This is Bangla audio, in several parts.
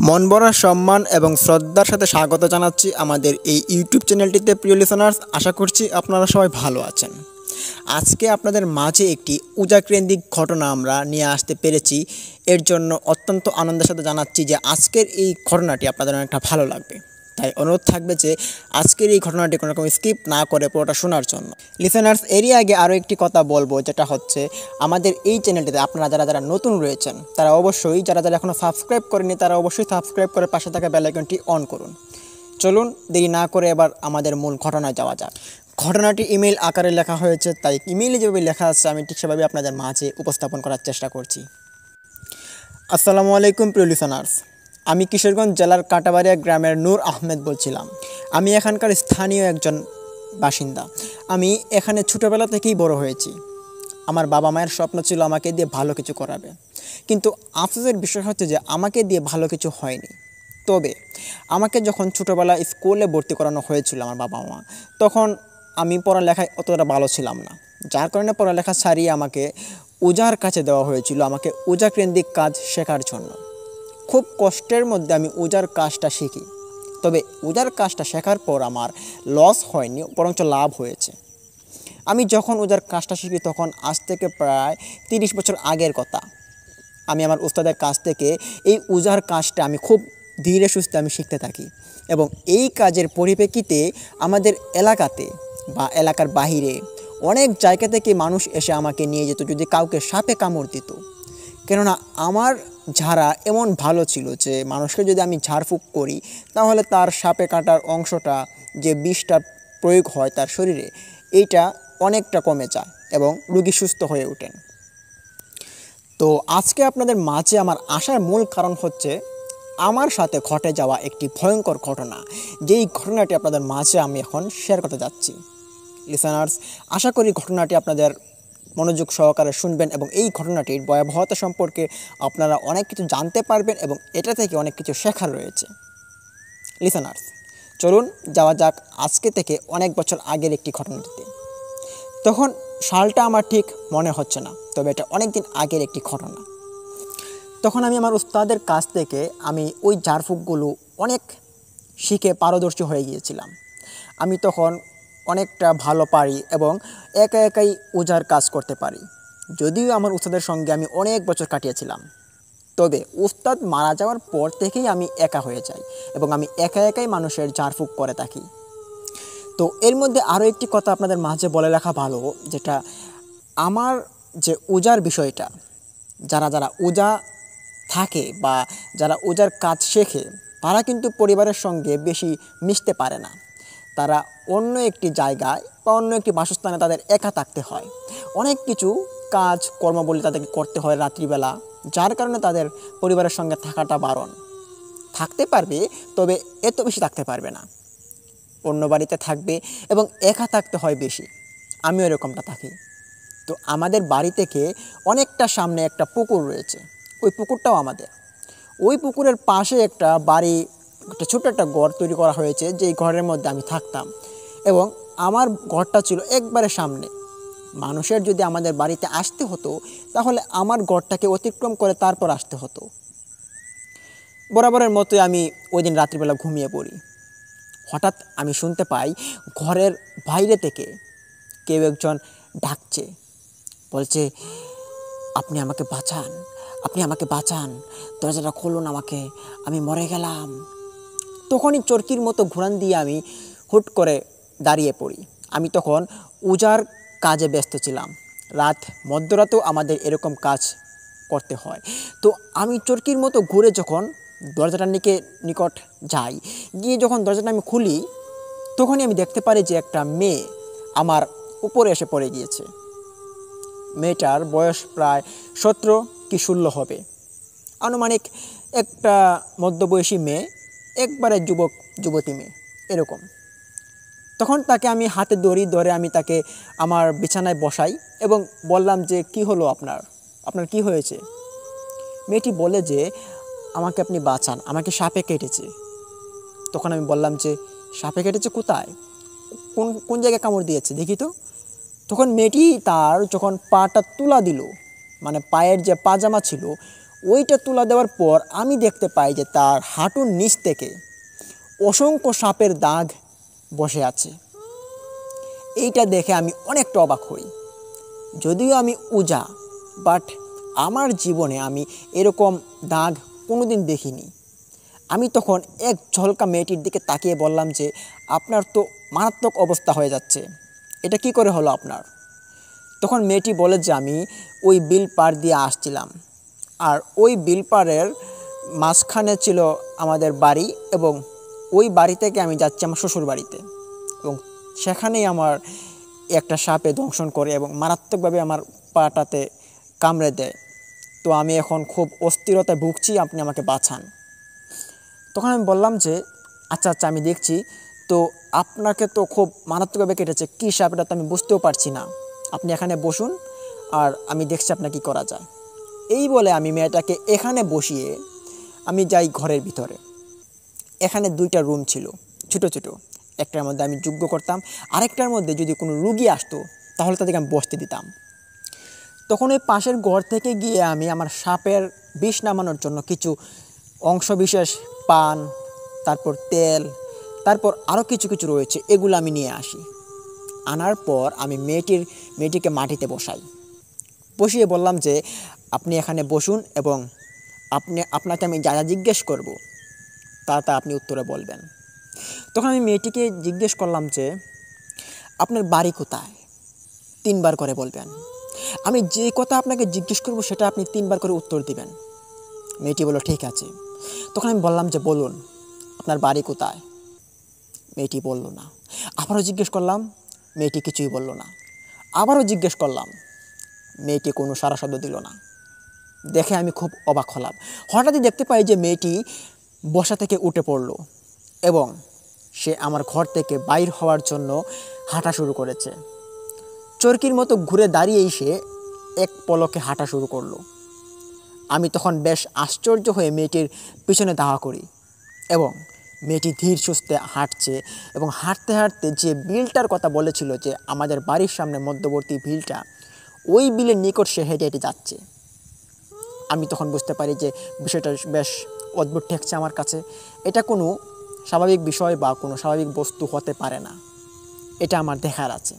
মন ভরা সম্মান এবং শ্রদ্ধার সাথে স্বাগত জানাচ্ছি আমাদের এই ইউটিউব চ্যানেলটিতে। প্রিয় লিসনার্স, আশা করছি আপনারা সবাই ভালো আছেন। আজকে আপনাদের মাঝে একটি উজাকেন্দ্রিক ঘটনা আমরা নিয়ে আসতে পেরেছি। এর জন্য অত্যন্ত আনন্দের সাথে জানাচ্ছি যে আজকের এই ঘটনাটি আপনাদের অনেকটা ভালো লাগবে। তাই অনুরোধ থাকবে যে আজকের এই ঘটনাটি কোনো রকম স্কিপ না করে পুরোটা শোনার জন্য। লিসেনার্স, এরই আগে আরও একটি কথা বলবো, যেটা হচ্ছে আমাদের এই চ্যানেলটিতে আপনারা যারা যারা নতুন রয়েছেন তারা অবশ্যই, যারা যারা এখনও সাবস্ক্রাইব করেনি তারা অবশ্যই সাবস্ক্রাইব করে পাশে থাকা বেল আইকনটি অন করুন। চলুন দেরি না করে এবার আমাদের মূল ঘটনায় যাওয়া যাক। ঘটনাটি ইমেল আকারে লেখা হয়েছে, তাই ইমেইলে যেভাবে লেখা আছে আমি ঠিক সেভাবে আপনাদের মাঝে উপস্থাপন করার চেষ্টা করছি। আসসালামু আলাইকুম প্রিয় লিসেনার্স, আমি কিশোরগঞ্জ জেলার কাটাবাড়িয়া গ্রামের নূর আহমেদ বলছিলাম। আমি এখানকার স্থানীয় একজন বাসিন্দা। আমি এখানে ছোটোবেলা থেকেই বড় হয়েছি। আমার বাবা মায়ের স্বপ্ন ছিল আমাকে দিয়ে ভালো কিছু করাবে, কিন্তু আফসোসের বিষয় হচ্ছে যে আমাকে দিয়ে ভালো কিছু হয়নি। তবে আমাকে যখন ছোটোবেলা স্কুলে ভর্তি করানো হয়েছিল আমার বাবা মা, তখন আমি পড়ালেখায় অতটা ভালো ছিলাম না, যার কারণে পড়ালেখা ছাড়িয়ে আমাকে উজার কাছে দেওয়া হয়েছিল আমাকে উজাকেন্দ্রিক কাজ শেখার জন্য। খুব কষ্টের মধ্যে আমি উজার কাজটা শিখি। তবে উজার কাজটা শেখার পর আমার লস হয়নি, বরঞ্চ লাভ হয়েছে। আমি যখন উজার কাজটা শিখি তখন আজ থেকে প্রায় 30 বছর আগের কথা। আমি আমার উস্তাদের কাছ থেকে এই উজার কাজটা আমি খুব ধীরে সুস্থে আমি শিখতে থাকি, এবং এই কাজের পরিপ্রেক্ষিতে আমাদের এলাকাতে বা এলাকার বাহিরে অনেক জায়গা থেকে মানুষ এসে আমাকে নিয়ে যেত যদি কাউকে সাপে কামড় দিত। কেননা আমার ঝাড়া এমন ভালো ছিল যে মানুষকে যদি আমি ঝাড়ফুঁক করি তাহলে তার সাপে কাটার অংশটা, যে বিষটা প্রয়োগ হয় তার শরীরে, এইটা অনেকটা কমে যায় এবং রোগী সুস্থ হয়ে ওঠেন। তো আজকে আপনাদের মাঝে আমার আসার মূল কারণ হচ্ছে আমার সাথে ঘটে যাওয়া একটি ভয়ঙ্কর ঘটনা, যেই ঘটনাটি আপনাদের মাঝে আমি এখন শেয়ার করতে যাচ্ছি। লিসেনার্স, আশা করি ঘটনাটি আপনাদের মনোযোগ সহকারে শুনবেন এবং এই ঘটনাটির ভয়াবহতা সম্পর্কে আপনারা অনেক কিছু জানতে পারবেন এবং এটা থেকে অনেক কিছু শেখার রয়েছে। লিসেনার্স, চলুন যাওয়া যাক আজকে থেকে অনেক বছর আগের একটি ঘটনাটিতে। তখন সালটা আমার ঠিক মনে হচ্ছে না, তবে এটা অনেক দিন আগের একটি ঘটনা। তখন আমি আমার উস্তাদের কাছ থেকে আমি ওই ঝাড়ফুঁকগুলো অনেক শিখে পারদর্শী হয়ে গিয়েছিলাম। আমি তখন অনেকটা ভালো পারি এবং একা একাই উজার কাজ করতে পারি। যদিও আমার উস্তাদের সঙ্গে আমি অনেক বছর কাটিয়েছিলাম, তবে উস্তাদ মারা যাওয়ার পর থেকেই আমি একা হয়ে যাই এবং আমি একা একাই মানুষের ঝাড়ফুঁক করে থাকি। তো এর মধ্যে আরও একটি কথা আপনাদের মাঝে বলে রাখা ভালো, যেটা আমার যে উজার বিষয়টা, যারা যারা উজা থাকে বা যারা উজার কাজ শেখে তারা কিন্তু পরিবারের সঙ্গে বেশি মিশতে পারে না। তারা অন্য একটি জায়গায় বা অন্য একটি বাসস্থানে তাদের একা থাকতে হয়। অনেক কিছু কাজ কর্মবলী তাদেরকে করতে হয় রাত্রিবেলা, যার কারণে তাদের পরিবারের সঙ্গে থাকাটা বারণ। থাকতে পারবে, তবে এত বেশি থাকতে পারবে না, অন্য বাড়িতে থাকবে এবং একা থাকতে হয় বেশি। আমিও এরকমটা থাকি। তো আমাদের বাড়ি থেকে অনেকটা সামনে একটা পুকুর রয়েছে, ওই পুকুরটাও আমাদের। ওই পুকুরের পাশে একটা বাড়ি, একটা ছোট্ট একটা ঘর তৈরি করা হয়েছে, যেই ঘরের মধ্যে আমি থাকতাম এবং আমার ঘরটা ছিল একবারে সামনে। মানুষের যদি আমাদের বাড়িতে আসতে হতো তাহলে আমার ঘরটাকে অতিক্রম করে তারপর আসতে হতো। বরাবরের মতোই আমি ওই দিন রাত্রিবেলা ঘুমিয়ে পড়ি। হঠাৎ আমি শুনতে পাই ঘরের বাইরে থেকে কেউ একজন ডাকছে, বলছে, আপনি আমাকে বাঁচান, আপনি আমাকে বাঁচান, দরজাটা খুলুন আমাকে, আমি মরে গেলাম। তখনই চরকির মতো ঘুরান দিয়ে আমি হুট করে দাঁড়িয়ে পড়ি। আমি তখন উজার কাজে ব্যস্ত ছিলাম। রাত মধ্যরাতেও আমাদের এরকম কাজ করতে হয়। তো আমি চরকির মতো ঘুরে যখন দরজাটার নিকট যাই, গিয়ে যখন দরজাটা আমি খুলি, তখনই আমি দেখতে পারি যে একটা মেয়ে আমার উপরে এসে পড়ে গিয়েছে। মেয়েটার বয়স প্রায় 17 কি 16 হবে, আনুমানিক একটা মধ্যবয়সী মেয়ে, একবারে যুবতী মেয়ে এরকম। তখন তাকে আমি হাতে দড়ি ধরে আমি তাকে আমার বিছানায় বসাই এবং বললাম যে, কি হলো আপনার কি হয়েছে? মেয়েটি বলে যে, আমাকে আপনি বাঁচান, আমাকে সাপে কেটেছে। তখন আমি বললাম যে, সাপে কেটেছে কোথায়, কোন জায়গায় কামড় দিয়েছে দেখি তো। তখন মেয়েটি তার যখন পাটা তুলা দিল, মানে পায়ের যে পাজামা ছিল ওইটা তুলা দেওয়ার পর আমি দেখতে পাই যে তার হাঁটুর নিচ থেকে অসংখ্য সাপের দাগ বসে আছে। এইটা দেখে আমি অনেকটা অবাক হই। যদিও আমি উজা, বাট আমার জীবনে আমি এরকম দাগ কোনোদিন দেখিনি। আমি তখন এক ঝলকা মেয়েটির দিকে তাকিয়ে বললাম যে, আপনার তো মারাত্মক অবস্থা হয়ে যাচ্ছে, এটা কি করে হলো আপনার? তখন মেয়েটি বলে যে, আমি ওই বিল পার দিয়ে আসছিলাম, আর ওই বিল পাড়ের মাঝখানে ছিল আমাদের বাড়ি, এবং ওই বাড়ি থেকে আমি যাচ্ছি আমার শ্বশুর বাড়িতে, এবং সেখানেই আমার একটা সাপে দংশন করে এবং মারাত্মকভাবে আমার পাটাতে কামড়ে দেয়। তো আমি এখন খুব অস্থিরতায় ভুগছি, আপনি আমাকে বাঁচান। তখন আমি বললাম যে, আচ্ছা আচ্ছা আমি দেখছি। তো আপনাকে তো খুব মারাত্মকভাবে কেটেছে, কী সাপ এটা তো আমি বুঝতেও পারছি না, আপনি এখানে বসুন আর আমি দেখছি আপনার কী করা যায়। এই বলে আমি মেয়েটাকে এখানে বসিয়ে আমি যাই ঘরের ভিতরে। এখানে 2টা রুম ছিল ছোটো ছোটো, একটার মধ্যে আমি যজ্ঞ করতাম, আরেকটার মধ্যে যদি কোনো রুগী আসতো তাহলে তাদেরকে আমি বসতে দিতাম। তখন ওই পাশের ঘর থেকে গিয়ে আমি আমার সাপের বিষ নামানোর জন্য কিছু অংশবিশেষ, পান, তারপর তেল, তারপর আরও কিছু কিছু রয়েছে, এগুলো আমি নিয়ে আসি। আনার পর আমি মেয়েটিকে মাটিতে বসাই, বসিয়ে বললাম যে, আপনি এখানে বসুন এবং আপনাকে আমি যা যা জিজ্ঞেস করব তা আপনি উত্তরে বলবেন। তখন আমি মেয়েটিকে জিজ্ঞেস করলাম যে, আপনার বাড়ি কোথায়? 3বার করে বলবেন। আমি যে কথা আপনাকে জিজ্ঞেস করব সেটা আপনি 3বার করে উত্তর দিবেন। মেয়েটি বলল, ঠিক আছে। তখন আমি বললাম যে, বলুন আপনার বাড়ি কোথায়? মেয়েটি বলল না। আবারও জিজ্ঞেস করলাম, মেয়েটি কিছুই বলল না। আবারও জিজ্ঞেস করলাম, মেয়েটি কোনো সাড়া শব্দ দিল না। দেখে আমি খুব অবাক হলাম। হঠাৎই দেখতে পাই যে মেয়েটি বসা থেকে উঠে পড়ল এবং সে আমার ঘর থেকে বাইর হওয়ার জন্য হাঁটা শুরু করেছে। চরকির মতো ঘুরে দাঁড়িয়েই সে এক পলকে হাঁটা শুরু করলো। আমি তখন বেশ আশ্চর্য হয়ে মেয়েটির পিছনে ধাওয়া করি এবং মেয়েটি ধীর সুস্থে হাঁটছে, এবং হাঁটতে হাঁটতে যে বিলটার কথা বলেছিল যে আমাদের বাড়ির সামনে মধ্যবর্তী বিলটা, ওই বিলের নিকট সে হেঁটে হেঁটে যাচ্ছে। আমি তখন বুঝতে পারি যে বিষয়টা বেশ অদ্ভুত ঠেকছে আমার কাছে। এটা কোনো স্বাভাবিক বিষয় বা কোনো স্বাভাবিক বস্তু হতে পারে না, এটা আমার দেখার আছে।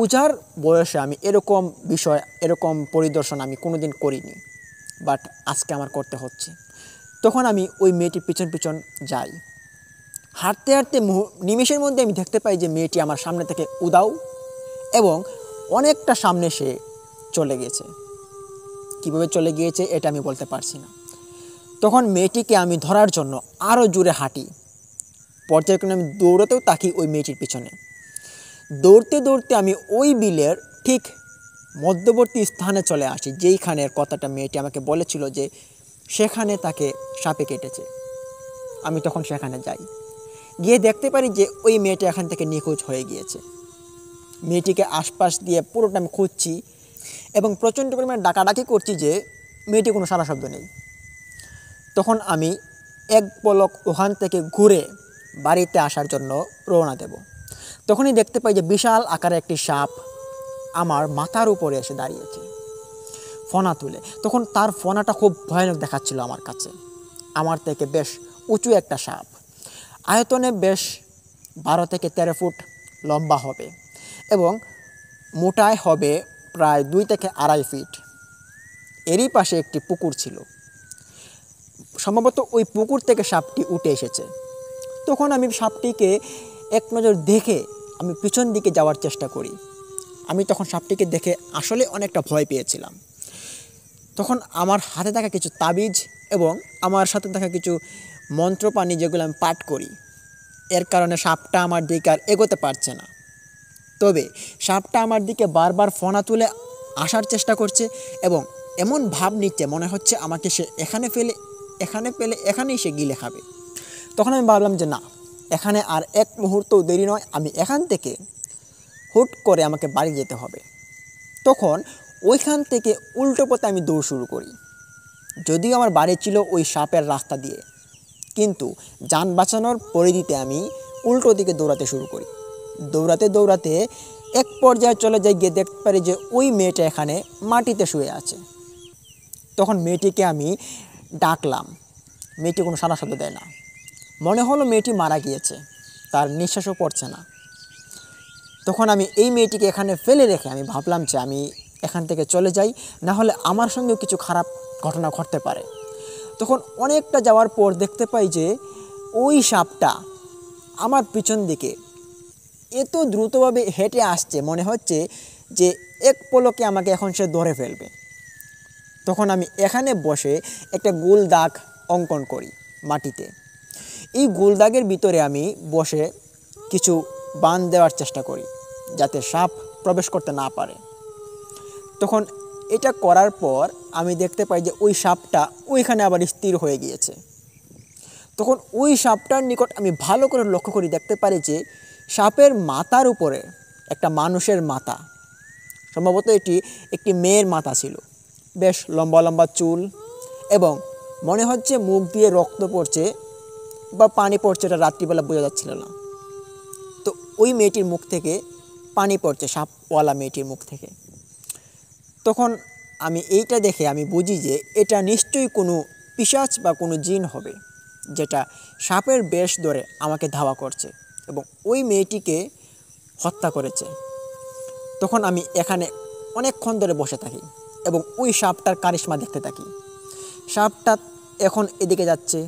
উজার বয়সে আমি এরকম বিষয়, এরকম পরিদর্শন আমি কোনো দিন করিনি, বাট আজকে আমার করতে হচ্ছে। তখন আমি ওই মেয়েটির পিছন পিছন যাই। হাঁটতে হাঁটতে নিমেষের মধ্যে আমি দেখতে পাই যে মেয়েটি আমার সামনে থেকে উধাও এবং অনেকটা সামনে সে চলে গেছে। কীভাবে চলে গিয়েছে এটা আমি বলতে পারছি না। তখন মেয়েটিকে আমি ধরার জন্য আরও জোরে হাঁটি। পর্যায়ক্রমে আমি দৌড়াতেও থাকি ওই মেয়েটির পিছনে। দৌড়তে দৌড়তে আমি ওই বিলের ঠিক মধ্যবর্তী স্থানে চলে আসি, যেইখানের কথাটা মেয়েটি আমাকে বলেছিল যে সেখানে তাকে সাপে কেটেছে। আমি তখন সেখানে যাই, গিয়ে দেখতে পারি যে ওই মেয়েটা এখান থেকে নিখোঁজ হয়ে গিয়েছে। মেয়েটিকে আশপাশ দিয়ে পুরোটা আমি খুঁজছি এবং প্রচণ্ড পরিমাণে ডাকাডাকি করছি যে মেয়েটি কোনো সাড়া শব্দ নেই। তখন আমি এক পলক ওখান থেকে ঘুরে বাড়িতে আসার জন্য রওনা দেব। তখনই দেখতে পাই যে বিশাল আকারে একটি সাপ আমার মাথার উপরে এসে দাঁড়িয়েছে, ফনা তুলে। তখন তার ফনাটা খুব ভয়ানক দেখাচ্ছিল আমার কাছে। আমার থেকে বেশ উঁচু একটা সাপ, আয়তনে বেশ 12 থেকে 13 ফুট লম্বা হবে এবং মোটায় হবে প্রায় 2 থেকে 2.5 ফিট। এরই পাশে একটি পুকুর ছিল, সম্ভবত ওই পুকুর থেকে সাপটি উঠে এসেছে। তখন আমি সাপটিকে এক নজর দেখে আমি পিছন দিকে যাওয়ার চেষ্টা করি। আমি তখন সাপটিকে দেখে আসলে অনেকটা ভয় পেয়েছিলাম। তখন আমার হাতে থাকা কিছু তাবিজ এবং আমার সাথে থাকা কিছু মন্ত্রপানি, যেগুলো আমি পাঠ করি, এর কারণে সাপটা আমার দিকে আর এগোতে পারছে না। তবে সাপটা আমার দিকে বারবার ফনা তুলে আসার চেষ্টা করছে এবং এমন ভাব নিচ্ছে মনে হচ্ছে আমাকে সে এখানে পেলে এখানেই সে গিলে খাবে। তখন আমি ভাবলাম যে না, এখানে আর এক মুহূর্তও দেরি নয়, আমি এখান থেকে হুট করে আমাকে বাড়ি যেতে হবে। তখন ওইখান থেকে উল্টো পথে আমি দৌড় শুরু করি। যদিও আমার বাড়ি ছিল ওই সাপের রাস্তা দিয়ে, কিন্তু যান বাঁচানোর পরিধিতে আমি উল্টো দিকে দৌড়াতে শুরু করি। দৌড়াতে দৌড়াতে এক পর্যায়ে চলে যাই, গিয়ে দেখতে পারি যে ওই মেয়েটা এখানে মাটিতে শুয়ে আছে। তখন মেয়েটিকে আমি ডাকলাম, মেয়েটি কোনো সাড়া শব্দ দেয় না। মনে হলো মেয়েটি মারা গিয়েছে, তার নিঃশ্বাসও পড়ছে না। তখন আমি এই মেয়েটিকে এখানে ফেলে রেখে আমি ভাবলাম যে আমি এখান থেকে চলে যাই, না হলে আমার সঙ্গেও কিছু খারাপ ঘটনা ঘটতে পারে। তখন অনেকটা যাওয়ার পর দেখতে পাই যে ওই সাপটা আমার পিছন দিকে এত দ্রুতভাবে হেঁটে আসছে, মনে হচ্ছে যে এক পলকে আমাকে এখন সে ধরে ফেলবে। তখন আমি এখানে বসে একটা গোল দাগ অঙ্কন করি মাটিতে। এই গোল দাগের ভিতরে আমি বসে কিছু বাঁধ দেওয়ার চেষ্টা করি যাতে সাপ প্রবেশ করতে না পারে। তখন এটা করার পর আমি দেখতে পাই যে ওই সাপটা ওইখানে আবার স্থির হয়ে গিয়েছে। তখন ওই সাপটার নিকট আমি ভালো করে লক্ষ্য করি, দেখতে পারি যে সাপের মাথার উপরে একটা মানুষের মাথা, সম্ভবত এটি একটি মেয়ের মাথা ছিল, বেশ লম্বা লম্বা চুল এবং মনে হচ্ছে মুখ দিয়ে রক্ত পড়ছে বা পানি পড়ছে, এটা রাত্রিবেলা বোঝা যাচ্ছিল না। তো ওই মেয়েটির মুখ থেকে পানি পড়ছে, সাপওয়ালা মেয়েটির মুখ থেকে। তখন আমি এইটা দেখে আমি বুঝি যে এটা নিশ্চয়ই কোনো পিশাচ বা কোনো জিন হবে, যেটা সাপের বেশ ধরে আমাকে ধাওয়া করছে এবং ওই মেয়েটিকে হত্যা করেছে। তখন আমি এখানে অনেকক্ষণ ধরে বসে থাকি এবং ওই সাপটার কারিশমা দেখতে থাকি। সাপটা এখন এদিকে যাচ্ছে,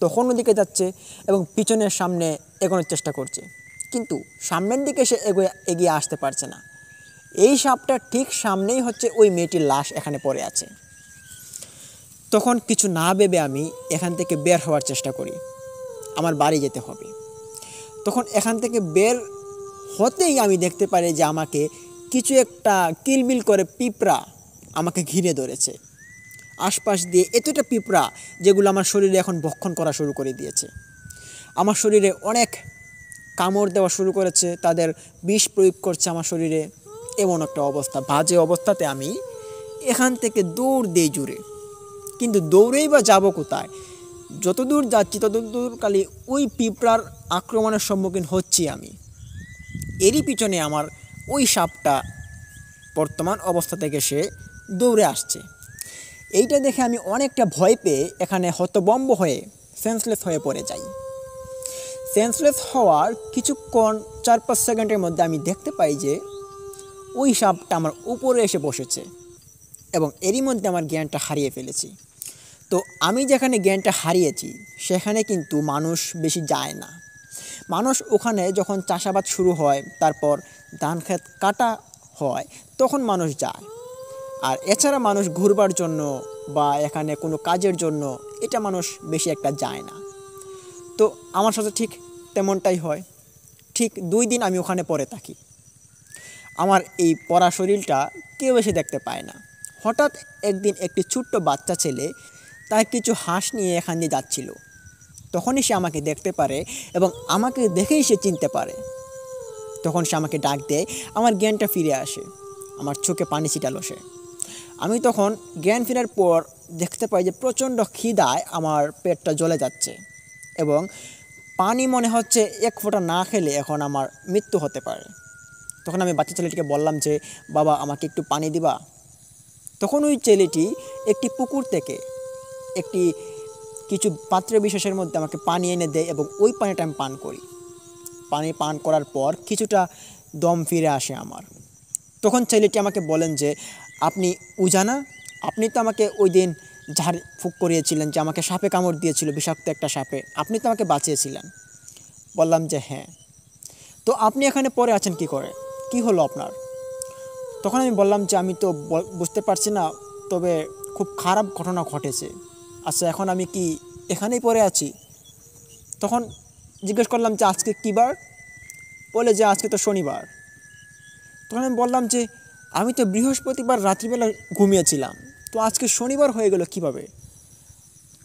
তখন ওদিকে যাচ্ছে এবং পিছনের সামনে এগোনোর চেষ্টা করছে, কিন্তু সামনের দিকে সে এগিয়ে আসতে পারছে না। এই সাপটার ঠিক সামনেই হচ্ছে ওই মেয়েটির লাশ এখানে পড়ে আছে। তখন কিছু না ভেবে আমি এখান থেকে বের হওয়ার চেষ্টা করি, আমার বাড়ি যেতে হবে। তখন এখান থেকে বের হতেই আমি দেখতে পারি যে আমাকে কিছু একটা কিলবিল করে পিঁপড়া আমাকে ঘিরে ধরেছে। আশপাশ দিয়ে এতটা পিঁপড়া যেগুলো আমার শরীরে এখন ভক্ষণ করা শুরু করে দিয়েছে। আমার শরীরে অনেক কামড় দেওয়া শুরু করেছে, তাদের বিষ প্রয়োগ করছে আমার শরীরে। এমন একটা অবস্থা, বাজে অবস্থাতে আমি এখান থেকে দৌড় দিই জুড়ে, কিন্তু দৌড়েই বা যাবো কোথায়? যত দূর যাচ্ছি তত দূর খালি ওই পিঁপড়ার আক্রমণের সম্মুখীন হচ্ছি আমি। এরই পিছনে আমার ওই সাপটা বর্তমান অবস্থা থেকে সে দৌড়ে আসছে। এইটা দেখে আমি অনেকটা ভয় পেয়ে এখানে হতবম্ব হয়ে সেন্সলেস হয়ে পড়ে যাই। সেন্সলেস হওয়ার কিছুক্ষণ 4-5 সেকেন্ডের মধ্যে আমি দেখতে পাই যে ওই সাপটা আমার উপরে এসে বসেছে এবং এরই মধ্যে আমার জ্ঞানটা হারিয়ে ফেলেছি। তো আমি যেখানে জ্ঞানটা হারিয়েছি সেখানে কিন্তু মানুষ বেশি যায় না। মানুষ ওখানে যখন চাষাবাদ শুরু হয়, তারপর ধান ক্ষেত কাটা হয়, তখন মানুষ যায়। আর এছাড়া মানুষ ঘুরবার জন্য বা এখানে কোনো কাজের জন্য এটা মানুষ বেশি একটা যায় না। তো আমার সাথে ঠিক তেমনটাই হয়। ঠিক 2 দিন আমি ওখানে পড়ে থাকি। আমার এই পড়া শরীরটা কেউ এসে দেখতে পায় না। হঠাৎ একদিন একটি ছোট্ট বাচ্চা ছেলে তার কিছু হাঁস নিয়ে এখান দিয়ে যাচ্ছিল। তখনই সে আমাকে দেখতে পারে এবং আমাকে দেখেই সে চিনতে পারে। তখন সে আমাকে ডাক দেয়, আমার জ্ঞানটা ফিরে আসে, আমার চোখে পানি ছিটালো সে। আমি তখন জ্ঞান ফেরার পর দেখতে পাই যে প্রচণ্ড খিদায় আমার পেটটা জ্বলে যাচ্ছে এবং পানি মনে হচ্ছে এক ফোঁটা না খেলে এখন আমার মৃত্যু হতে পারে। তখন আমি বাচ্চা ছেলেটিকে বললাম যে, বাবা আমাকে একটু পানি দিবা? তখন ওই ছেলেটি একটি পুকুর থেকে একটি কিছু পাত্রে বিশেষের মধ্যে আমাকে পানি এনে দেয় এবং ওই পানিটা আমি পান করি। পানি পান করার পর কিছুটা দম ফিরে আসে আমার। তখন ছেলেটি আমাকে বলেন যে, আপনি উজানা, আপনি তো আমাকে ওই দিন ঝাড় ফুঁক করিয়েছিলেন, যে আমাকে সাপে কামড় দিয়েছিল, বিষাক্ত একটা সাপে, আপনি তো আমাকে বাঁচিয়েছিলেন। বললাম যে হ্যাঁ। তো আপনি এখানে পড়ে আছেন কি করে, কি হলো আপনার? তখন আমি বললাম যে আমি তো বুঝতে পারছি না, তবে খুব খারাপ ঘটনা ঘটেছে। আচ্ছা এখন আমি কি এখানেই পড়ে আছি? তখন জিজ্ঞেস করলাম যে আজকে কী বার? বলে যে আজকে তো শনিবার। তখন আমি বললাম যে আমি তো বৃহস্পতিবার রাত্রিবেলা ঘুমিয়েছিলাম, তো আজকে শনিবার হয়ে গেল কীভাবে?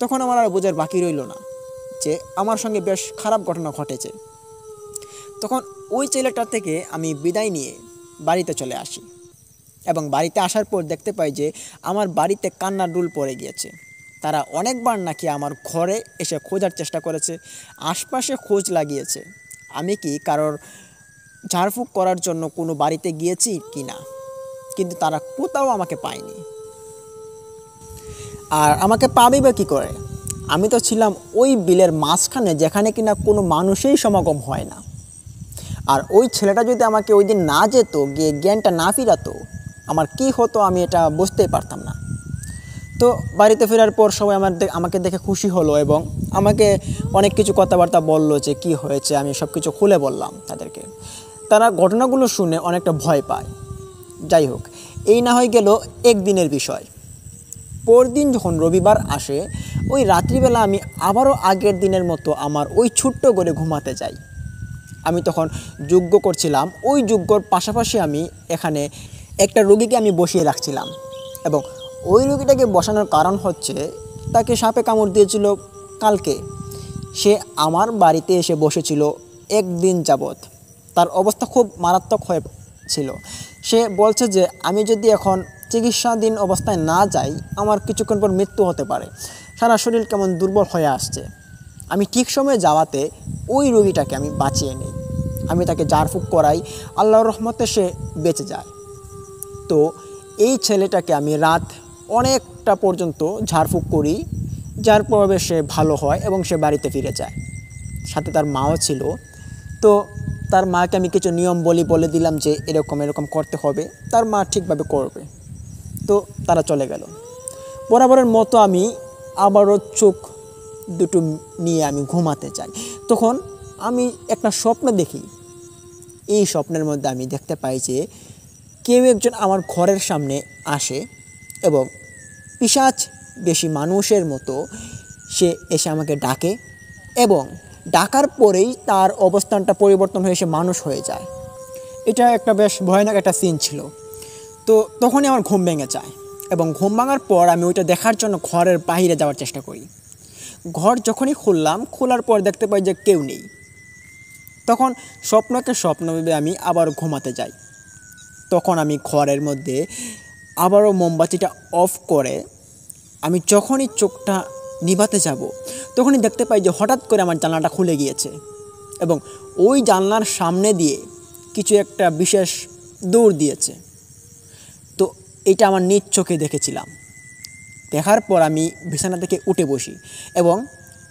তখন আমার আর বোঝার বাকি রইল না যে আমার সঙ্গে বেশ খারাপ ঘটনা ঘটেছে। তখন ওই ছেলেটার থেকে আমি বিদায় নিয়ে বাড়িতে চলে আসি এবং বাড়িতে আসার পর দেখতে পাই যে আমার বাড়িতে কান্নার রুল পড়ে গিয়েছে। তারা অনেকবার নাকি আমার ঘরে এসে খোঁজার চেষ্টা করেছে, আশপাশে খোঁজ লাগিয়েছে আমি কি কারোর ঝাড়ফুঁক করার জন্য কোনো বাড়িতে গিয়েছি কি না, কিন্তু তারা কোথাও আমাকে পায়নি। আর আমাকে পাবে বা কী করে? আমি তো ছিলাম ওই বিলের মাঝখানে, যেখানে কিনা কোনো মানুষেই সমাগম হয় না। আর ওই ছেলেটা যদি আমাকে ওই দিন না যেত, গিয়ে জ্ঞানটা না ফিরাতো, আমার কি হতো আমি এটা বুঝতেই পারতাম না। তো বাড়িতে ফেরার পর সবাই আমাকে দেখে খুশি হলো এবং আমাকে অনেক কিছু কথাবার্তা বললো যে কি হয়েছে। আমি সব কিছু খুলে বললাম তাদেরকে। তারা ঘটনাগুলো শুনে অনেকটা ভয় পায়। যাই হোক, এই না হয়ে গেল একদিনের বিষয়। পরদিন যখন রবিবার আসে, ওই রাত্রিবেলা আমি আবারও আগের দিনের মতো আমার ওই ছোট্ট ঘরে ঘুমাতে যাই। আমি তখন যজ্ঞ করছিলাম। ওই যজ্ঞর পাশাপাশি আমি এখানে একটা রোগীকে আমি বসিয়ে রাখছিলাম এবং ওই রোগীটাকে বসানোর কারণ হচ্ছে তাকে সাপে কামড় দিয়েছিল কালকে। সে আমার বাড়িতে এসে বসেছিল একদিন যাবৎ। তার অবস্থা খুব মারাত্মক হয়েছিল। সে বলছে যে আমি যদি এখন চিকিৎসাধীন অবস্থায় না যাই, আমার কিছুক্ষণ পর মৃত্যু হতে পারে। সারা শরীর কেমন দুর্বল হয়ে আসছে। আমি ঠিক সময়ে যাওয়াতে ওই রোগীটাকে আমি বাঁচিয়ে নিই। আমি তাকে ঝাড়ফুঁক করাই, আল্লাহর রহমতে সে বেঁচে যায়। তো এই ছেলেটাকে আমি রাত অনেকটা পর্যন্ত ঝাড়ফুঁক করি, যার প্রভাবে সে ভালো হয় এবং সে বাড়িতে ফিরে যায়। সাথে তার মাও ছিল। তো তার মাকে আমি কিছু নিয়ম বলে দিলাম যে এরকম এরকম করতে হবে, তার মা ঠিকভাবে করবে। তো তারা চলে গেল। বরাবরের মতো আমি আবারও চোখ দুটো নিয়ে আমি ঘুমাতে যাই। তখন আমি একটা স্বপ্ন দেখি। এই স্বপ্নের মধ্যে আমি দেখতে পাই যে কেউ একজন আমার ঘরের সামনে আসে এবং পিশাচ বেশি মানুষের মতো সে এসে আমাকে ডাকে এবং ডাকার পরেই তার অবস্থানটা পরিবর্তন হয়ে সে মানুষ হয়ে যায়। এটা একটা বেশ ভয়ানক একটা সিন ছিল। তো তখনই আমার ঘুম ভেঙে যায় এবং ঘুম ভাঙার পর আমি ওইটা দেখার জন্য ঘরের বাইরে যাওয়ার চেষ্টা করি। ঘর যখনই খুললাম, খোলার পর দেখতে পাই যে কেউ নেই। তখন স্বপ্নকে স্বপ্ন ভেবে আমি আবার ঘুমাতে যাই। তখন আমি ঘরের মধ্যে আবারও মোমবাতিটা অফ করে আমি যখনই চোখটা নিভাতে যাব, তখনই দেখতে পাই যে হঠাৎ করে আমার জানলাটা খুলে গিয়েছে এবং ওই জানলার সামনে দিয়ে কিছু একটা বিশেষ দৌড় দিয়েছে। তো এটা আমার নিজ চোখে দেখেছিলাম। দেখার পর আমি বিছানা থেকে উঠে বসি এবং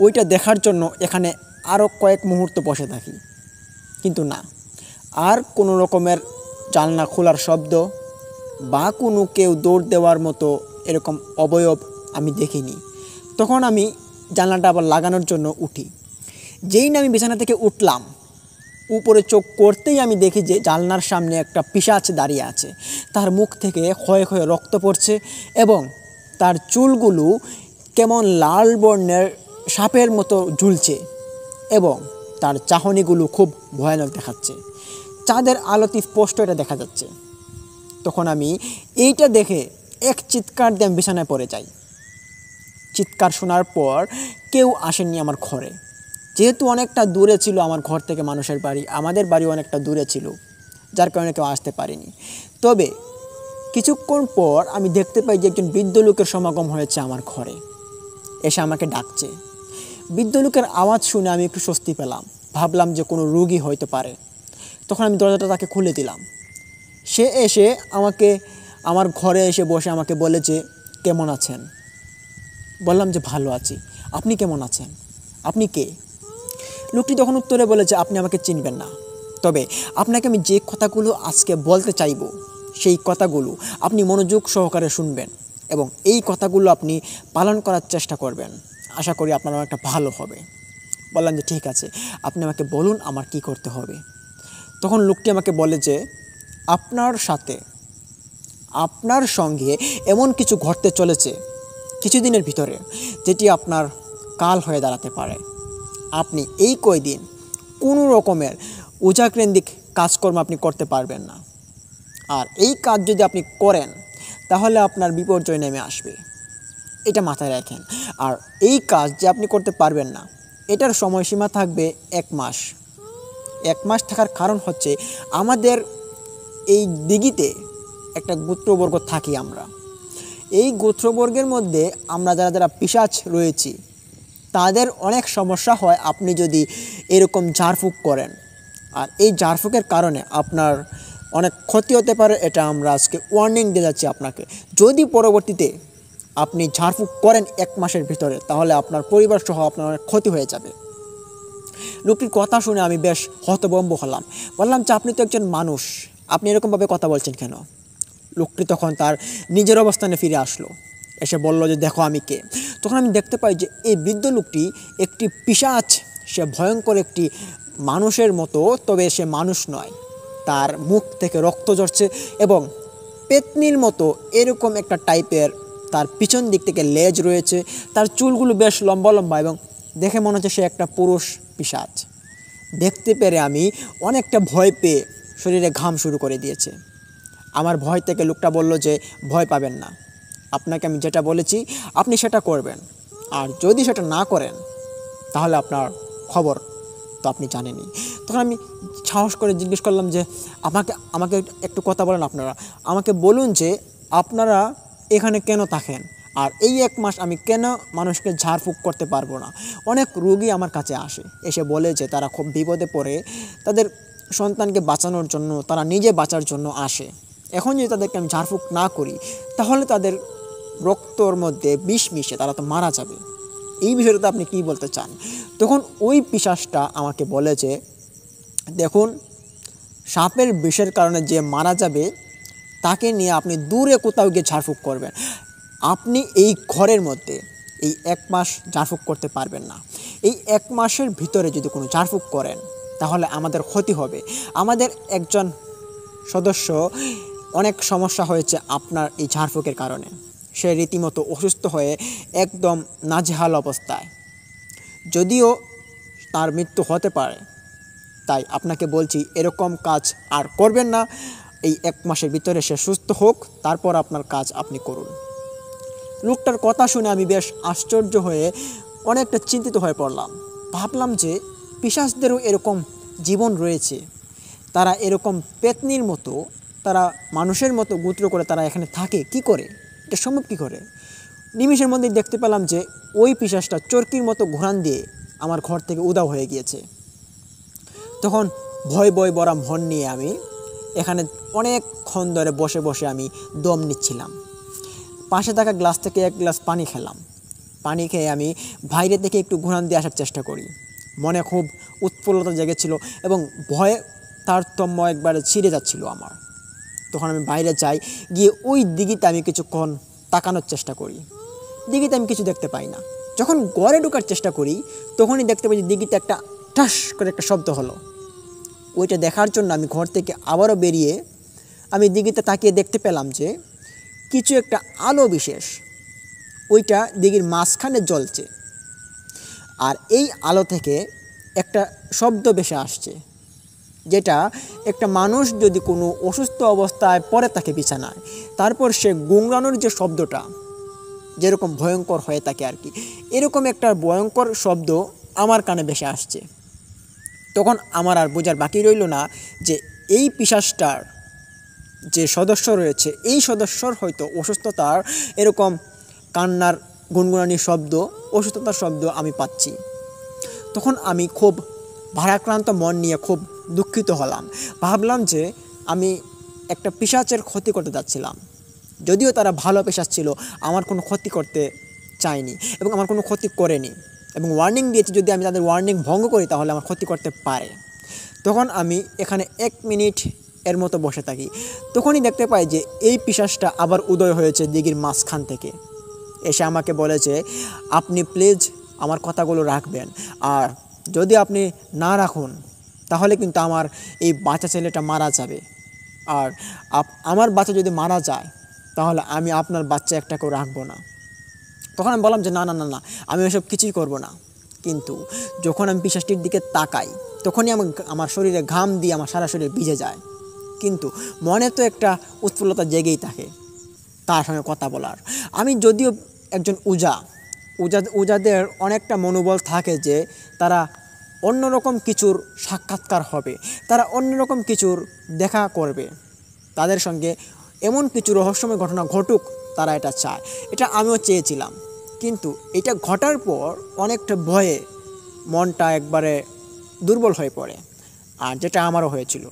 ওইটা দেখার জন্য এখানে আরও কয়েক মুহূর্ত বসে থাকি। কিন্তু না, আর কোনো রকমের জানলা খোলার শব্দ বা কোনো কেউ দৌড় দেওয়ার মতো এরকম অবয়ব আমি দেখিনি। তখন আমি জানলাটা আবার লাগানোর জন্য উঠি। যেই না আমি বিছানা থেকে উঠলাম, উপরে চোখ করতেই আমি দেখি যে জানলার সামনে একটা পিশাচ দাঁড়িয়ে আছে। তার মুখ থেকে ক্ষয়ে ক্ষয়ে রক্ত পড়ছে এবং তার চুলগুলো কেমন লাল বর্ণের সাপের মতো ঝুলছে এবং তার চাহনিগুলো খুব ভয়ানক দেখাচ্ছে। চাঁদের আলোতে স্পষ্ট এটা দেখা যাচ্ছে। তখন আমি এইটা দেখে এক চিৎকার দিয়ে আমি বিছানায় পড়ে যাই। চিৎকার শোনার পর কেউ আসেননি আমার ঘরে। যেহেতু অনেকটা দূরে ছিল আমার ঘর থেকে মানুষের বাড়ি, আমাদের বাড়ি অনেকটা দূরে ছিল, যার কারণে কেউ আসতে পারেনি। তবে কিছুক্ষণ পর আমি দেখতে পাই যে একজন বৃদ্ধ লোকের সমাগম হয়েছে আমার ঘরে, এসে আমাকে ডাকছে। বৃদ্ধ লোকের আওয়াজ শুনে আমি একটু স্বস্তি পেলাম, ভাবলাম যে কোনো রোগী হয়তো পারে। তখন আমি দরজাটা তাকে খুলে দিলাম। সে এসে আমার ঘরে এসে বসে আমাকে বলে যে কেমন আছেন। বললাম যে ভালো আছি। আপনি কেমন আছেন? আপনি কে? লোকটি তখন উত্তরে বলেছে আপনি আমাকে চিনবেন না, তবে আপনাকে আমি যে কথাগুলো আজকে বলতে চাইব সেই কথাগুলো আপনি মনোযোগ সহকারে শুনবেন এবং এই কথাগুলো আপনি পালন করার চেষ্টা করবেন। আশা করি আপনার অনেকটা ভালো হবে। বললাম যে ঠিক আছে, আপনি আমাকে বলুন আমার কি করতে হবে। তখন লোকটি আমাকে বলে যে আপনার সঙ্গে এমন কিছু ঘটতে চলেছে কিছুদিনের ভিতরে, যেটি আপনার কাল হয়ে দাঁড়াতে পারে। আপনি এই কয়দিন কোনো রকমের ওঝাকেন্দ্রিক কাজকর্ম আপনি করতে পারবেন না। আর এই কাজ যদি আপনি করেন তাহলে আপনার বিপর্যয় নেমে আসবে, এটা মাথায় রাখেন। আর এই কাজ যে আপনি করতে পারবেন না, এটার সময়সীমা থাকবে 1 মাস। 1 মাস থাকার কারণ হচ্ছে আমাদের এই দিঘিতে একটা গোত্রবর্গ থাকি আমরা। এই গোত্রবর্গের মধ্যে আমরা যারা পিশাচ রয়েছি তাদের অনেক সমস্যা হয় আপনি যদি এরকম ঝাড়ফুঁক করেন। আর এই ঝাড়ফুঁকের কারণে আপনার অনেক ক্ষতি হতে পারে। এটা আমরা আজকে ওয়ার্নিং দিয়ে যাচ্ছি আপনাকে। যদি পরবর্তীতে আপনি ঝাড়ফুঁক করেন 1 মাসের ভিতরে, তাহলে আপনার পরিবার সহ আপনার অনেক ক্ষতি হয়ে যাবে। লোকটির কথা শুনে আমি বেশ হতভম্ব হলাম। বললাম যে আপনি তো একজন মানুষ, আপনি এরকমভাবে কথা বলছেন কেন? লোকটি তখন তার নিজের অবস্থানে ফিরে আসলো, এসে বলল যে দেখো আমি কে। তখন আমি দেখতে পাই যে এই বৃদ্ধ লোকটি একটি পিশাচ, সে ভয়ঙ্কর একটি মানুষের মতো, তবে সে মানুষ নয়। তার মুখ থেকে রক্ত ঝরছে এবং পেতনির মতো এরকম একটা টাইপের তার পিছন দিক থেকে লেজ রয়েছে। তার চুলগুলো বেশ লম্বা লম্বা এবং দেখে মনে হচ্ছে সে একটা পুরুষ পিশাচ। দেখতে পেরে আমি অনেকটা ভয় পেয়ে শরীরে ঘাম শুরু করে দিয়েছে। আমার ভয় থেকে লোকটা বলল যে ভয় পাবেন না, আপনাকে আমি যেটা বলেছি আপনি সেটা করবেন, আর যদি সেটা না করেন তাহলে আপনার খবর তো আপনি জানেনই। তখন আমি সাহস করে জিজ্ঞেস করলাম যে আমাকে আমাকে একটু কথা বলেন, আপনারা আমাকে বলুন যে আপনারা এখানে কেন থাকেন, আর এই 1 মাস আমি কেন মানুষকে ঝাড়ফুঁক করতে পারবো না। অনেক রোগী আমার কাছে আসে, এসে বলে যে তারা খুব বিপদে পড়ে তাদের সন্তানকে বাঁচানোর জন্য, তারা নিজে বাঁচার জন্য আসে। এখন যদি তাদেরকে আমি ঝাড়ফুঁক না করি তাহলে তাদের রক্তর মধ্যে বিষ মিশে তারা তো মারা যাবে। এই বিষয়টাতে আপনি কী বলতে চান? তখন ওই পিশাচটা আমাকে বলে যে দেখুন, সাপের বিষের কারণে যে মারা যাবে তাকে নিয়ে আপনি দূরে কোথাও গিয়ে ঝাড়ফুঁক করবেন, আপনি এই ঘরের মধ্যে এই 1 মাস ঝাড়ফুঁক করতে পারবেন না। এই 1 মাসের ভিতরে যদি কোনো ঝাড়ফুঁক করেন তাহলে আমাদের ক্ষতি হবে। আমাদের একজন সদস্য অনেক সমস্যা হয়েছে আপনার এই ঝাড়ফুঁকের কারণে, সে রীতিমতো অসুস্থ হয়ে একদম নাজেহাল অবস্থায়, যদিও তার মৃত্যু হতে পারে। তাই আপনাকে বলছি এরকম কাজ আর করবেন না। এই 1 মাসের ভিতরে সে সুস্থ হোক, তারপর আপনার কাজ আপনি করুন। লোকটার কথা শুনে আমি বেশ আশ্চর্য হয়ে অনেকটা চিন্তিত হয়ে পড়লাম। ভাবলাম যে পিশাচদেরও এরকম জীবন রয়েছে, তারা এরকম পেতনির মতো, তারা মানুষের মতো গোত্র করে তারা এখানে থাকে কি করে, এটা সম্ভব কী করে? নিমিষের মধ্যেই দেখতে পেলাম যে ওই পিশাচটা চরকির মতো ঘোরান দিয়ে আমার ঘর থেকে উধাও হয়ে গিয়েছে। তখন ভয় ভরা মন নিয়ে আমি এখানে অনেকক্ষণ ধরে বসে বসে আমি দম নিচ্ছিলাম। পাশে থাকা গ্লাস থেকে 1 গ্লাস পানি খেলাম। পানি খেয়ে আমি বাইরে থেকে একটু ঘোরান দিয়ে আসার চেষ্টা করি। মনে খুব উৎফুল্লতা জেগেছিল এবং ভয়ে তারতম্য একবারে ছিঁড়ে যাচ্ছিল আমার। তখন আমি বাইরে যাই, গিয়ে ওই দিঘিতে আমি কিছুক্ষণ তাকানোর চেষ্টা করি। দিঘিতে আমি কিছু দেখতে পাই না। যখন ঘরে ঢোকার চেষ্টা করি তখনই দেখতে পাই যে দিঘিতে একটা ঠাস করে একটা শব্দ হলো। ওইটা দেখার জন্য আমি ঘর থেকে আবারও বেরিয়ে আমি দিঘিতে তাকিয়ে দেখতে পেলাম যে কিছু একটা আলো বিশেষ ওইটা দিঘির মাঝখানে জ্বলছে, আর এই আলো থেকে একটা শব্দ ভেসে আসছে, যেটা একটা মানুষ যদি কোনো অসুস্থ অবস্থায় পড়ে থাকে বিছানায়, তারপর সে গুংরানোর যে শব্দটা যেরকম ভয়ঙ্কর হয়ে থাকে আর কি, এরকম একটা ভয়ঙ্কর শব্দ আমার কানে ভেসে আসছে। তখন আমার আর বোঝার বাকি রইল না যে এই পিশাচটার যে সদস্য রয়েছে, এই সদস্যর হয়তো অসুস্থতার এরকম কান্নার গুনগুনানির শব্দ, অসুস্থতার শব্দ আমি পাচ্ছি। তখন আমি খুব ভারাক্রান্ত মন নিয়ে খুব দুঃখিত হলাম। ভাবলাম যে আমি একটা পিশাচের ক্ষতি করতে যাচ্ছিলাম, যদিও তারা ভালো পিশাচ ছিল, আমার কোনো ক্ষতি করতে চায়নি এবং আমার কোনো ক্ষতি করেনি, এবং ওয়ার্নিং দিয়েছি যদি আমি তাদের ওয়ার্নিং ভঙ্গ করি তাহলে আমার ক্ষতি করতে পারে। তখন আমি এখানে 1 মিনিট এর মতো বসে থাকি। তখনই দেখতে পাই যে এই পিশাচটা আবার উদয় হয়েছে দিঘির মাঝখান থেকে, এসে আমাকে বলেছে আপনি প্লিজ আমার কথাগুলো রাখবেন, আর যদি আপনি না রাখুন তাহলে কিন্তু আমার এই বাচ্চা ছেলেটা মারা যাবে, আর আমার বাচ্চা যদি মারা যায় তাহলে আমি আপনার বাচ্চা একটাকেও রাখবো না। তখন আমি বললাম যে না না না না, আমি এসব কিছুই করব না। কিন্তু যখন আমি পিশাচটির দিকে তাকাই তখনই আমার শরীরে ঘাম দিয়ে আমার সারা শরীর ভিজে যায়, কিন্তু মনে তো একটা উৎফুল্লতা জেগেই থাকে তার সঙ্গে কথা বলার। আমি যদিও একজন উজাদের অনেকটা মনোবল থাকে যে তারা অন্যরকম কিছুর সাক্ষাৎকার হবে, তারা অন্যরকম কিছুর দেখা করবে, তাদের সঙ্গে এমন কিছু রহস্যময় ঘটনা ঘটুক তারা এটা চায়। এটা আমিও চেয়েছিলাম, কিন্তু এটা ঘটার পর অনেকটা ভয়ে মনটা একবারে দুর্বল হয়ে পড়ে, আর যেটা আমারও হয়েছিল।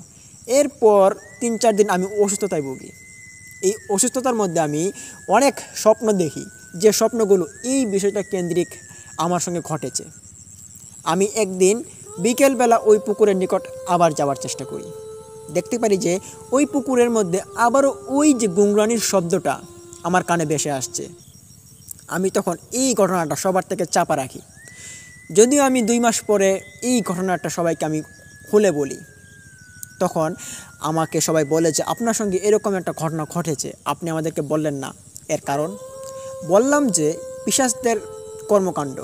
এরপর 3-4 দিন আমি অসুস্থতায় ভুগি। এই অসুস্থতার মধ্যে আমি অনেক স্বপ্ন দেখি যে স্বপ্নগুলো এই বিষয়টা কেন্দ্রিক আমার সঙ্গে ঘটেছে। আমি একদিন বিকেলবেলা ওই পুকুরের নিকট আবার যাওয়ার চেষ্টা করি। দেখতে পারি যে ওই পুকুরের মধ্যে আবারও ওই যে গুংরানির শব্দটা আমার কানে ভেসে আসছে। আমি তখন এই ঘটনাটা সবার থেকে চাপা রাখি। যদিও আমি 2 মাস পরে এই ঘটনাটা সবাইকে আমি খুলে বলি, তখন আমাকে সবাই বলে যে আপনার সঙ্গে এরকম একটা ঘটনা ঘটেছে, আপনি আমাদেরকে বললেন না। এর কারণ বললাম যে পিশাচদের কর্মকাণ্ড,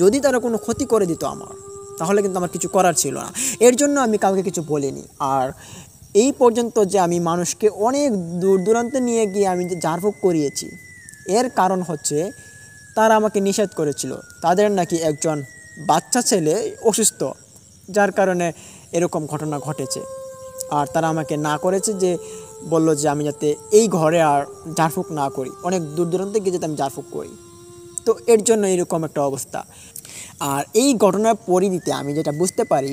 যদি তারা কোনো ক্ষতি করে দিত আমার, তাহলে কিন্তু আমার কিছু করার ছিল না। এর জন্য আমি কাউকে কিছু বলিনি। আর এই পর্যন্ত যে আমি মানুষকে অনেক দূর দূরান্তে নিয়ে গিয়ে আমি যে ঝাড়ফুঁক করিয়েছি, এর কারণ হচ্ছে তারা আমাকে নিষেধ করেছিল। তাদের নাকি একজন বাচ্চা ছেলে অসুস্থ, যার কারণে এরকম ঘটনা ঘটেছে। আর তারা আমাকে না করেছে, যে বলল যে আমি যাতে এই ঘরে আর ঝাড়ফুঁক না করি, অনেক দূর দূরান্তে গিয়ে যাতে আমি ঝাড়ফুঁক করি। তো এর জন্য এরকম একটা অবস্থা। আর এই ঘটনার পরিধিতে আমি যেটা বুঝতে পারি,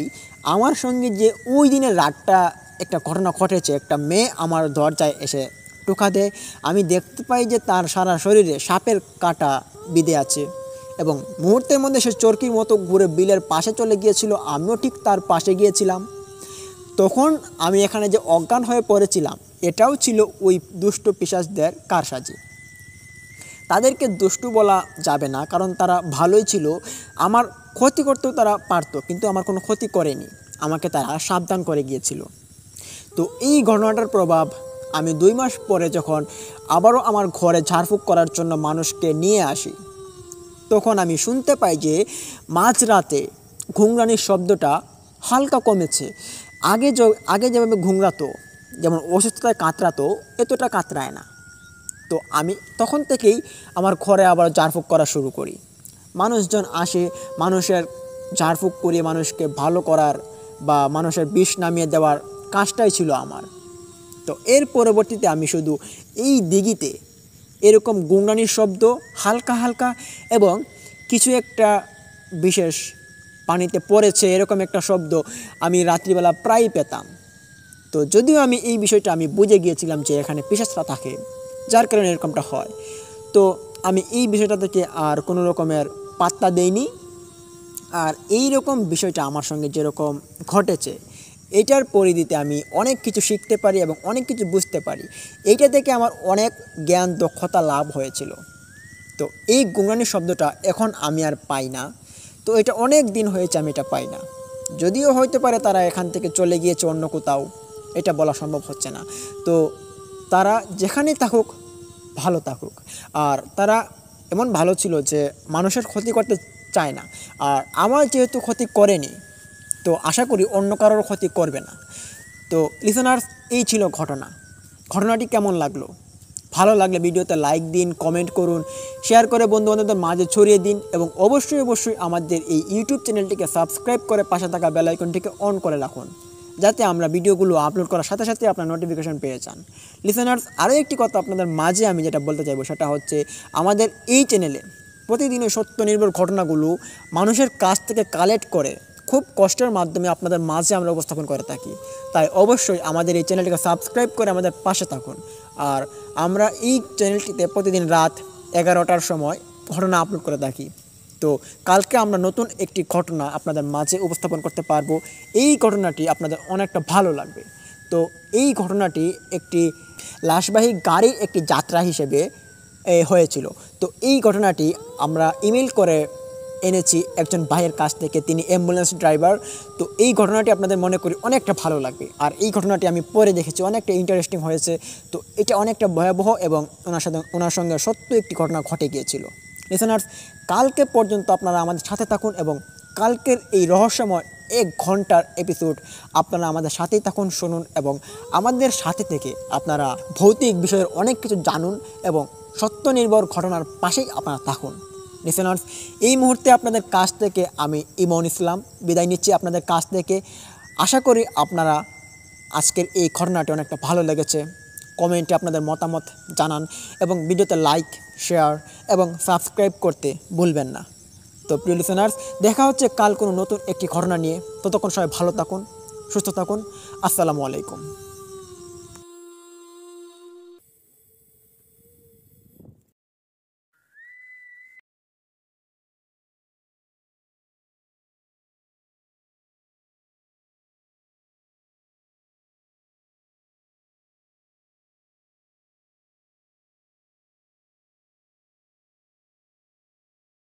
আমার সঙ্গে যে ওই দিনের রাতটা একটা ঘটনা ঘটেছে, একটা মেয়ে আমার দরজায় এসে টোকা দেয়। আমি দেখতে পাই যে তার সারা শরীরে সাপের কাঁটা বিঁধে আছে এবং মুহূর্তের মধ্যে সে চরকির মতো ঘুরে বিলের পাশে চলে গিয়েছিল। আমিও ঠিক তার পাশে গিয়েছিলাম। তখন আমি এখানে যে অজ্ঞান হয়ে পড়েছিলাম, এটাও ছিল ওই দুষ্ট পিশাচদের কারসাজি। তাদেরকে দুষ্টু বলা যাবে না, কারণ তারা ভালোই ছিল। আমার ক্ষতি করতেও তারা পারতো, কিন্তু আমার কোনো ক্ষতি করেনি, আমাকে তারা সাবধান করে গিয়েছিল। তো এই ঘটনাটার প্রভাব আমি 2 মাস পরে যখন আবারও আমার ঘরে ঝাড়ফুঁক করার জন্য মানুষকে নিয়ে আসি, তখন আমি শুনতে পাই যে মাঝরাতে ঘুংরানির শব্দটা হালকা কমেছে। আগে যেভাবে ঘুংরাতো, যেমন অসুস্থতায় কাতরাতো, এতটা কাতরায় না। তো আমি তখন থেকেই আমার ঘরে আবার ঝাড়ফুঁক করা শুরু করি। মানুষজন আসে, মানুষের ঝাড়ফুঁক করিয়ে মানুষকে ভালো করার বা মানুষের বিষ নামিয়ে দেওয়ার কাজটাই ছিল আমার। তো এর পরবর্তীতে আমি শুধু এই দিঘিতে এরকম গুংরানির শব্দ হালকা হালকা এবং কিছু একটা বিশেষ পানিতে পড়েছে এরকম একটা শব্দ আমি রাত্রিবেলা প্রায়ই পেতাম। তো যদিও আমি এই বিষয়টা আমি বুঝে গিয়েছিলাম যে এখানে পিশাচরা থাকে, যার কারণে এরকমটা হয়। তো আমি এই বিষয়টা থেকে আর কোনো রকমের পাত্তা দেইনি। আর এই রকম বিষয়টা আমার সঙ্গে যেরকম ঘটেছে, এটার পরিধিতে আমি অনেক কিছু শিখতে পারি এবং অনেক কিছু বুঝতে পারি। এইটা থেকে আমার অনেক জ্ঞান দক্ষতা লাভ হয়েছিল। তো এই গুংরানি শব্দটা এখন আমি আর পাই না। তো এটা অনেক দিন হয়েছে আমি এটা পাই না। যদিও হইতে পারে তারা এখান থেকে চলে গিয়েছে অন্য কোথাও, এটা বলা সম্ভব হচ্ছে না। তো তারা যেখানেই থাকুক ভালো থাকুক। আর তারা এমন ভালো ছিল যে মানুষের ক্ষতি করতে চায় না। আর আমার যেহেতু ক্ষতি করেনি, তো আশা করি অন্য কারোর ক্ষতি করবে না। তো লিসেনার্স, এই ছিল ঘটনাটি কেমন লাগলো? ভালো লাগলে ভিডিওতে লাইক দিন, কমেন্ট করুন, শেয়ার করে বন্ধুবান্ধবদের মাঝে ছড়িয়ে দিন এবং অবশ্যই আমাদের এই ইউটিউব চ্যানেলটিকে সাবস্ক্রাইব করে পাশে থাকা বেল আইকনটিকে অন করে রাখুন, যাতে আমরা ভিডিওগুলো আপলোড করার সাথে সাথে আপনার নোটিফিকেশন পেয়ে যান। লিসেনার্স, আরও একটি কথা আপনাদের মাঝে আমি যেটা বলতে চাইবো, সেটা হচ্ছে আমাদের এই চ্যানেলে প্রতিদিনের সত্য নির্ভর ঘটনাগুলো মানুষের কাছ থেকে কালেক্ট করে খুব কষ্টের মাধ্যমে আপনাদের মাঝে আমরা উপস্থাপন করে থাকি। তাই অবশ্যই আমাদের এই চ্যানেলটিকে সাবস্ক্রাইব করে আমাদের পাশে থাকুন। আর আমরা এই চ্যানেলটিতে প্রতিদিন রাত 11টার সময় ঘটনা আপলোড করে থাকি। তো কালকে আমরা নতুন একটি ঘটনা আপনাদের মাঝে উপস্থাপন করতে পারবো। এই ঘটনাটি আপনাদের অনেকটা ভালো লাগবে। তো এই ঘটনাটি একটি লাশবাহী গাড়ির একটি যাত্রা হিসেবে হয়েছিল। তো এই ঘটনাটি আমরা ইমেল করে এনেছি একজন ভাইয়ের কাছ থেকে, তিনি অ্যাম্বুলেন্স ড্রাইভার। তো এই ঘটনাটি আপনাদের মনে করি অনেকটা ভালো লাগবে। আর এই ঘটনাটি আমি পরে দেখেছি, অনেকটা ইন্টারেস্টিং হয়েছে। তো এটা অনেকটা ভয়াবহ এবং ওনার সঙ্গে সত্য একটি ঘটনা ঘটে গিয়েছিল। লিসেনার্স, কালকে পর্যন্ত আপনারা আমাদের সাথে থাকুন এবং কালকের এই রহস্যময় 1 ঘন্টার এপিসোড আপনারা আমাদের সাথেই থাকুন, শুনুন এবং আমাদের সাথে থেকে আপনারা ভৌতিক বিষয়ের অনেক কিছু জানুন এবং সত্য নির্ভর ঘটনার পাশেই আপনারা থাকুন। লিসেনার্স, এই মুহূর্তে আপনাদের কাছ থেকে আমি ইমন ইসলাম বিদায় নিচ্ছি আপনাদের কাছ থেকে। আশা করি আপনারা আজকের এই ঘটনাটি অনেকটা ভালো লেগেছে। কমেন্টে আপনাদের মতামত জানান এবং ভিডিওতে লাইক, শেয়ার এবং সাবস্ক্রাইব করতে ভুলবেন না। তো প্রিয় লিসেনার্স, দেখা হচ্ছে কাল কোনো নতুন একটি ঘটনা নিয়ে। ততক্ষণ সবাই ভালো থাকুন, সুস্থ থাকুন। আসসালামু আলাইকুম।